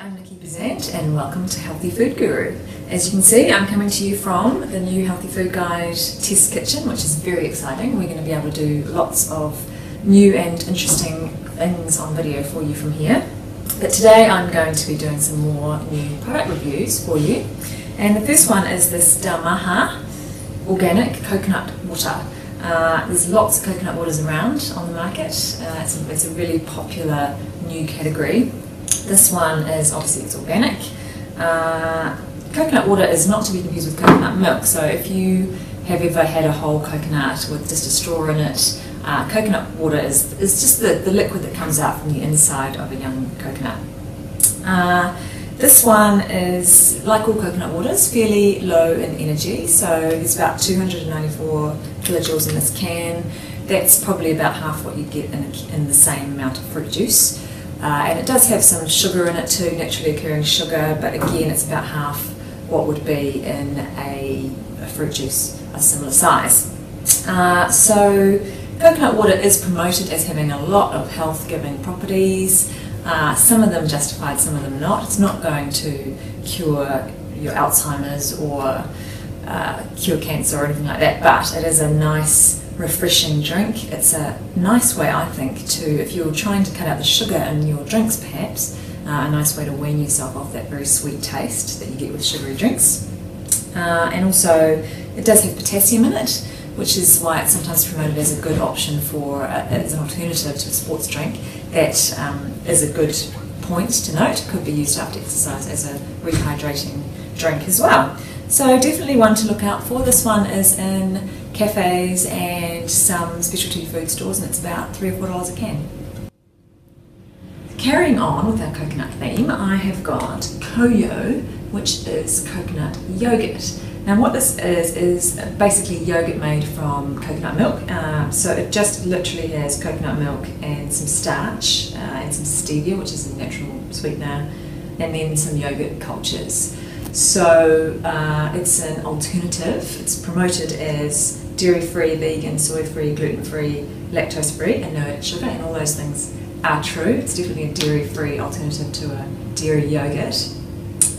I'm Niki Bezzant and welcome to Healthy Food Guru. As you can see, I'm coming to you from the new Healthy Food Guide test kitchen, which is very exciting. We're going to be able to do lots of new and interesting things on video for you from here. But today I'm going to be doing some more new product reviews for you. And the first one is this Maha organic coconut water. There's lots of coconut waters around on the market. It's a really popular new category. This one is obviously it's organic. Coconut water is not to be confused with coconut milk, so if you have ever had a whole coconut with just a straw in it, coconut water is just the liquid that comes out from the inside of a young coconut. This one is, like all coconut waters, fairly low in energy, so there's about 294 kilojoules in this can. That's probably about half what you'd get in the same amount of fruit juice. And it does have some sugar in it too, naturally occurring sugar, but again it's about half what would be in a fruit juice a similar size. So coconut water is promoted as having a lot of health-giving properties. Some of them justified, some of them not. It's not going to cure your Alzheimer's or cure cancer or anything like that, but it is a nice refreshing drink. It's a nice way, I think, to, if you're trying to cut out the sugar in your drinks perhaps, a nice way to wean yourself off that very sweet taste that you get with sugary drinks. And also it does have potassium in it, which is why it's sometimes promoted as a good option for as an alternative to a sports drink. That is a good point to note. Could be used after exercise as a rehydrating drink as well. So definitely one to look out for. This one is in cafes and some specialty food stores, and it's about $3 or $4 a can. Carrying on with our coconut theme, I have got Coyo, which is coconut yogurt. Now what this is basically yogurt made from coconut milk. So it just literally has coconut milk and some starch and some stevia, which is a natural sweetener, and then some yogurt cultures. So it's an alternative. It's promoted as dairy-free, vegan, soy-free, gluten-free, lactose-free, and no added sugar, and all those things are true. It's definitely a dairy-free alternative to a dairy yogurt.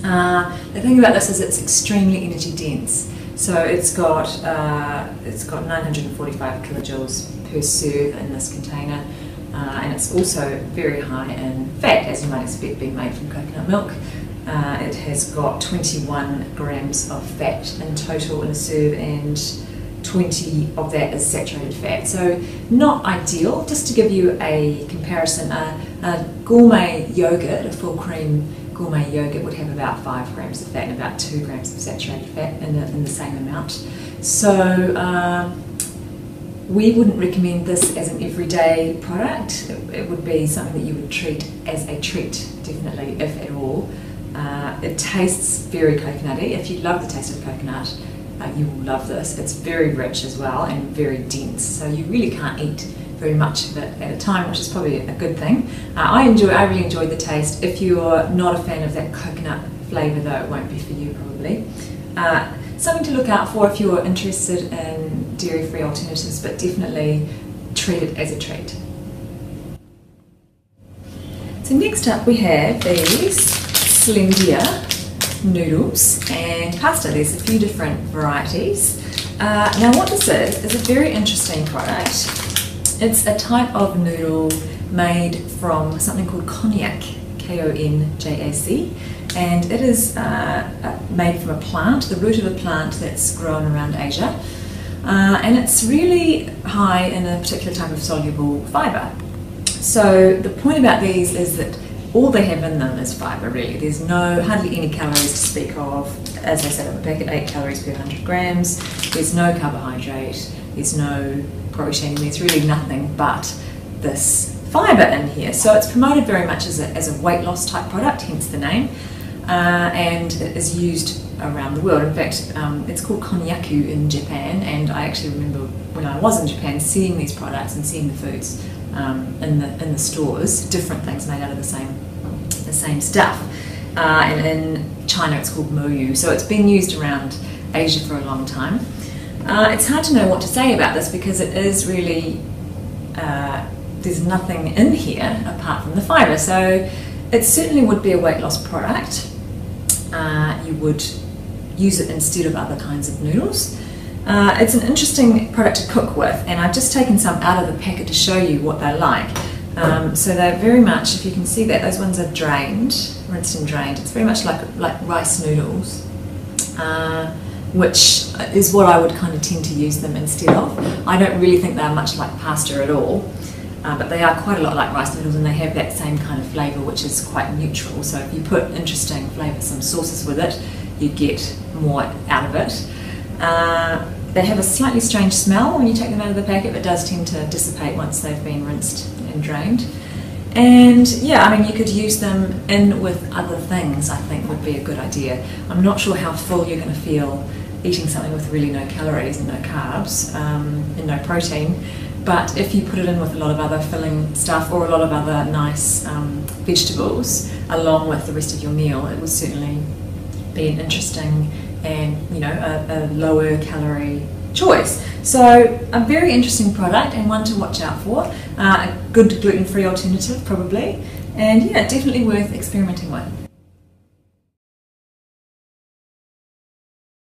The thing about this is it's extremely energy dense. So it's got 945 kilojoules per serve in this container, and it's also very high in fat, as you might expect being made from coconut milk. It has got 21 grams of fat in total in a serve, and 20 of that is saturated fat. So not ideal. Just to give you a comparison, a gourmet yogurt, a full cream gourmet yogurt, would have about 5 grams of fat and about 2 grams of saturated fat in the same amount. So we wouldn't recommend this as an everyday product. It would be something that you would treat as a treat, definitely, if at all. It tastes very coconutty. If you love the taste of coconut, you will love this. It's very rich as well and very dense, so you really can't eat very much of it at a time, which is probably a good thing. I really enjoyed the taste. If you're not a fan of that coconut flavour though, it won't be for you probably. Something to look out for if you're interested in dairy-free alternatives, but definitely treat it as a treat. So next up we have these Slendier noodles and pasta. There's a few different varieties. Now what this is a very interesting product. It's a type of noodle made from something called Konjac, Konjac, and it is made from a plant, the root of a plant that's grown around Asia, and it's really high in a particular type of soluble fibre. So the point about these is that all they have in them is fibre, really. There's hardly any calories to speak of. As I said, on the packet, 8 calories per 100 grams. There's no carbohydrate, there's no protein, there's really nothing but this fibre in here. So it's promoted very much as a weight loss type product, hence the name, and it is used around the world. In fact, it's called Konjac in Japan, and I actually remember when I was in Japan seeing these products and seeing the foods in the stores, different things made out of the same stuff. And in China it's called moyu, so it's been used around Asia for a long time. It's hard to know what to say about this because it is really, there's nothing in here apart from the fibre. So it certainly would be a weight loss product. You would use it instead of other kinds of noodles. It's an interesting product to cook with, and I've just taken some out of the packet to show you what they're like. So they're very much, if you can see that, those ones are drained, rinsed and drained. It's very much like rice noodles, which is what I would kind of tend to use them instead of. I don't really think they're much like pasta at all, but they are quite a lot like rice noodles, and they have that same kind of flavour, which is quite neutral. So if you put interesting flavour, some sauces with it, you get more out of it. They have a slightly strange smell when you take them out of the packet, but it does tend to dissipate once they've been rinsed and drained. And yeah, I mean, you could use them in with other things, I think would be a good idea. I'm not sure how full you're going to feel eating something with really no calories and no carbs and no protein, but if you put it in with a lot of other filling stuff or a lot of other nice vegetables along with the rest of your meal, it would certainly be an interesting and, you know, a lower calorie choice. So a very interesting product and one to watch out for. A good gluten-free alternative probably, and yeah, definitely worth experimenting with.